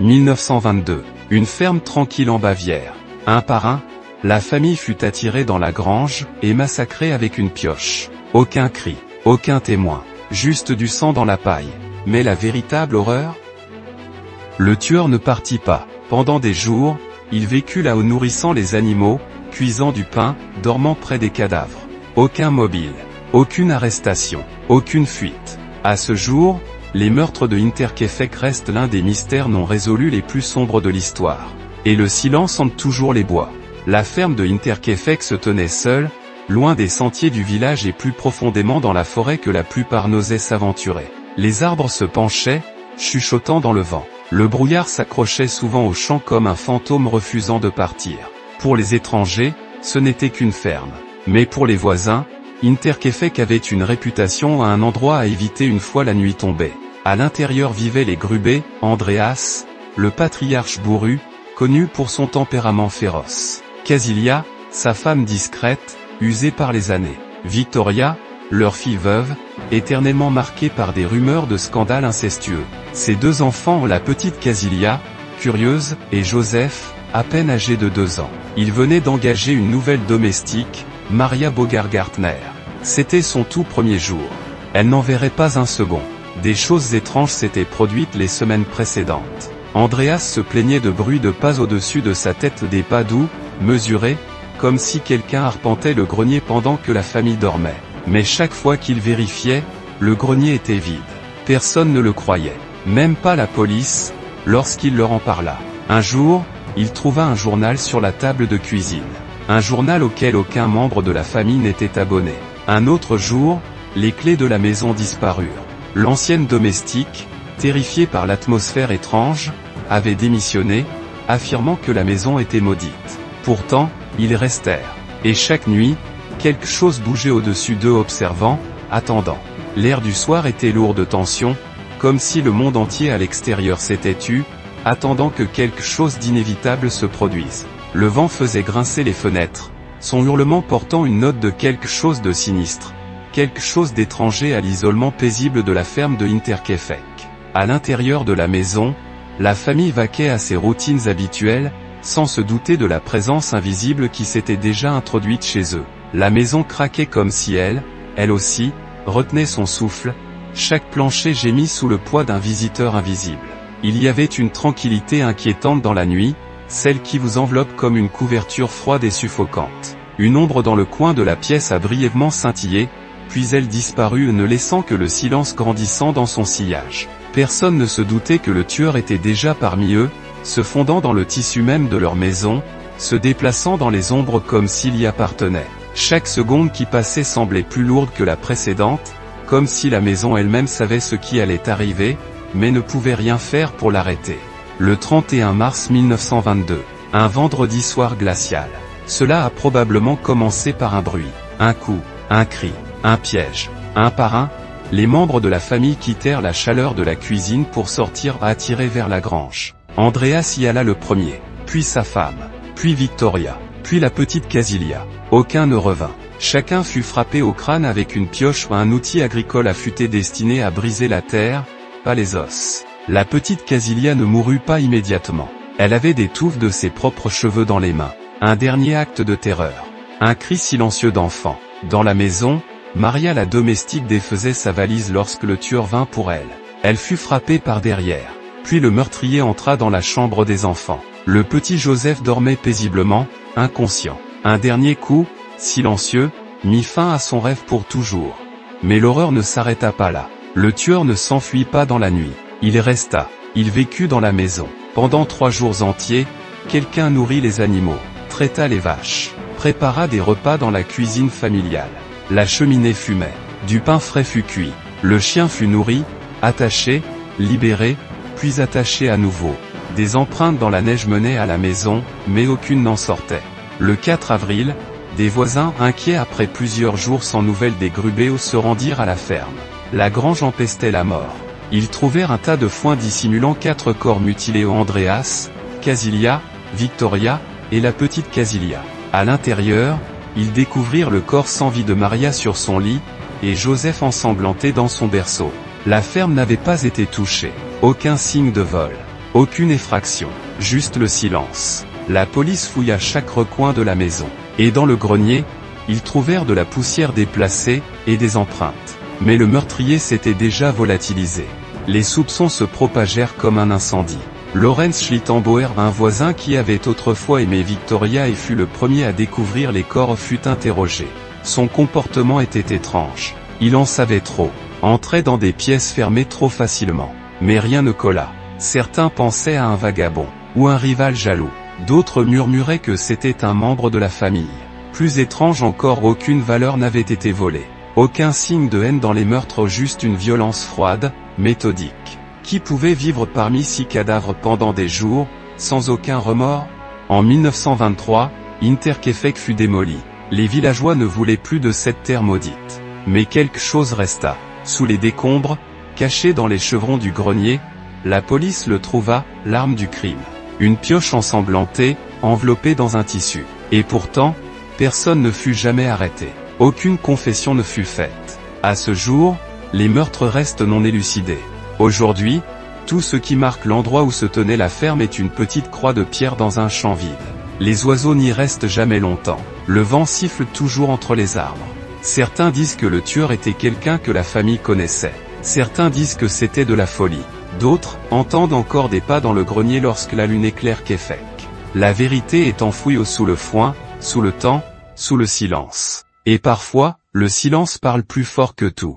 1922. Une ferme tranquille en Bavière. Un par un, la famille fut attirée dans la grange, et massacrée avec une pioche. Aucun cri, aucun témoin, juste du sang dans la paille. Mais la véritable horreur? Le tueur ne partit pas. Pendant des jours, il vécut là-haut nourrissant les animaux, cuisant du pain, dormant près des cadavres. Aucun mobile, aucune arrestation, aucune fuite. À ce jour, les meurtres de Hinterkaifeck restent l'un des mystères non résolus les plus sombres de l'histoire. Et le silence hante toujours les bois. La ferme de Hinterkaifeck se tenait seule, loin des sentiers du village et plus profondément dans la forêt que la plupart n'osaient s'aventurer. Les arbres se penchaient, chuchotant dans le vent. Le brouillard s'accrochait souvent au champ comme un fantôme refusant de partir. Pour les étrangers, ce n'était qu'une ferme. Mais pour les voisins, Hinterkaifeck avait une réputation à un endroit à éviter une fois la nuit tombée. À l'intérieur vivaient les Grubé, Andreas, le patriarche bourru, connu pour son tempérament féroce. Casilia, sa femme discrète, usée par les années. Victoria, leur fille veuve, éternellement marquée par des rumeurs de scandales incestueux. Ses deux enfants, la petite Casilia, curieuse, et Joseph, à peine âgé de 2 ans. Il venait d'engager une nouvelle domestique, Maria Bogargartner. C'était son tout premier jour. Elle n'en verrait pas un second. Des choses étranges s'étaient produites les semaines précédentes. Andreas se plaignait de bruits de pas au-dessus de sa tête, des pas doux, mesurés, comme si quelqu'un arpentait le grenier pendant que la famille dormait. Mais chaque fois qu'il vérifiait, le grenier était vide. Personne ne le croyait. Même pas la police, lorsqu'il leur en parla. Un jour, il trouva un journal sur la table de cuisine. Un journal auquel aucun membre de la famille n'était abonné. Un autre jour, les clés de la maison disparurent. L'ancienne domestique, terrifiée par l'atmosphère étrange, avait démissionné, affirmant que la maison était maudite. Pourtant, ils restèrent. Et chaque nuit, quelque chose bougeait au-dessus d'eux observant, attendant. L'air du soir était lourd de tension, comme si le monde entier à l'extérieur s'était tu, attendant que quelque chose d'inévitable se produise. Le vent faisait grincer les fenêtres, son hurlement portant une note de quelque chose de sinistre, quelque chose d'étranger à l'isolement paisible de la ferme de Hinterkaifeck. À l'intérieur de la maison, la famille vaquait à ses routines habituelles, sans se douter de la présence invisible qui s'était déjà introduite chez eux. La maison craquait comme si elle aussi, retenait son souffle, chaque plancher gémit sous le poids d'un visiteur invisible. Il y avait une tranquillité inquiétante dans la nuit, celle qui vous enveloppe comme une couverture froide et suffocante. Une ombre dans le coin de la pièce a brièvement scintillé, puis elle disparut ne laissant que le silence grandissant dans son sillage. Personne ne se doutait que le tueur était déjà parmi eux, se fondant dans le tissu même de leur maison, se déplaçant dans les ombres comme s'il y appartenait. Chaque seconde qui passait semblait plus lourde que la précédente, comme si la maison elle-même savait ce qui allait arriver, mais ne pouvait rien faire pour l'arrêter. Le 31 mars 1922, un vendredi soir glacial. Cela a probablement commencé par un bruit, un coup, un cri, un piège. Un par un, les membres de la famille quittèrent la chaleur de la cuisine pour sortir attirés vers la grange. Andreas y alla le premier, puis sa femme, puis Victoria, puis la petite Casilia. Aucun ne revint. Chacun fut frappé au crâne avec une pioche ou un outil agricole affûté destiné à briser la terre, pas les os. La petite Casilia ne mourut pas immédiatement. Elle avait des touffes de ses propres cheveux dans les mains. Un dernier acte de terreur. Un cri silencieux d'enfant. Dans la maison, Maria la domestique défaisait sa valise lorsque le tueur vint pour elle. Elle fut frappée par derrière. Puis le meurtrier entra dans la chambre des enfants. Le petit Joseph dormait paisiblement, inconscient. Un dernier coup, silencieux, mit fin à son rêve pour toujours. Mais l'horreur ne s'arrêta pas là. Le tueur ne s'enfuit pas dans la nuit. Il resta. Il vécut dans la maison. Pendant 3 jours entiers, quelqu'un nourrit les animaux, traita les vaches, prépara des repas dans la cuisine familiale. La cheminée fumait. Du pain frais fut cuit. Le chien fut nourri, attaché, libéré, puis attaché à nouveau. Des empreintes dans la neige menaient à la maison, mais aucune n'en sortait. Le 4 avril, des voisins inquiets après plusieurs jours sans nouvelles des Grubéo se rendirent à la ferme. La grange empestait la mort. Ils trouvèrent un tas de foin dissimulant 4 corps mutilés: Andreas, Casilia, Victoria, et la petite Casilia. À l'intérieur, ils découvrirent le corps sans vie de Maria sur son lit, et Joseph ensanglanté dans son berceau. La ferme n'avait pas été touchée. Aucun signe de vol. Aucune effraction, juste le silence. La police fouilla chaque recoin de la maison. Et dans le grenier, ils trouvèrent de la poussière déplacée, et des empreintes. Mais le meurtrier s'était déjà volatilisé. Les soupçons se propagèrent comme un incendie. Lorenz Schlittenbauer, un voisin qui avait autrefois aimé Victoria et fut le premier à découvrir les corps, fut interrogé. Son comportement était étrange. Il en savait trop. Entrait dans des pièces fermées trop facilement. Mais rien ne colla. Certains pensaient à un vagabond, ou un rival jaloux. D'autres murmuraient que c'était un membre de la famille. Plus étrange encore, aucune valeur n'avait été volée. Aucun signe de haine dans les meurtres, juste une violence froide, méthodique. Qui pouvait vivre parmi 6 cadavres pendant des jours, sans aucun remords? En 1923, Hinterkaifeck fut démoli. Les villageois ne voulaient plus de cette terre maudite. Mais quelque chose resta. Sous les décombres, caché dans les chevrons du grenier, la police le trouva, l'arme du crime. Une pioche ensanglantée, enveloppée dans un tissu. Et pourtant, personne ne fut jamais arrêté. Aucune confession ne fut faite. À ce jour, les meurtres restent non élucidés. Aujourd'hui, tout ce qui marque l'endroit où se tenait la ferme est une petite croix de pierre dans un champ vide. Les oiseaux n'y restent jamais longtemps. Le vent siffle toujours entre les arbres. Certains disent que le tueur était quelqu'un que la famille connaissait. Certains disent que c'était de la folie. D'autres entendent encore des pas dans le grenier lorsque la lune éclaire Kaifeck. La vérité est enfouie sous le foin, sous le temps, sous le silence. Et parfois, le silence parle plus fort que tout.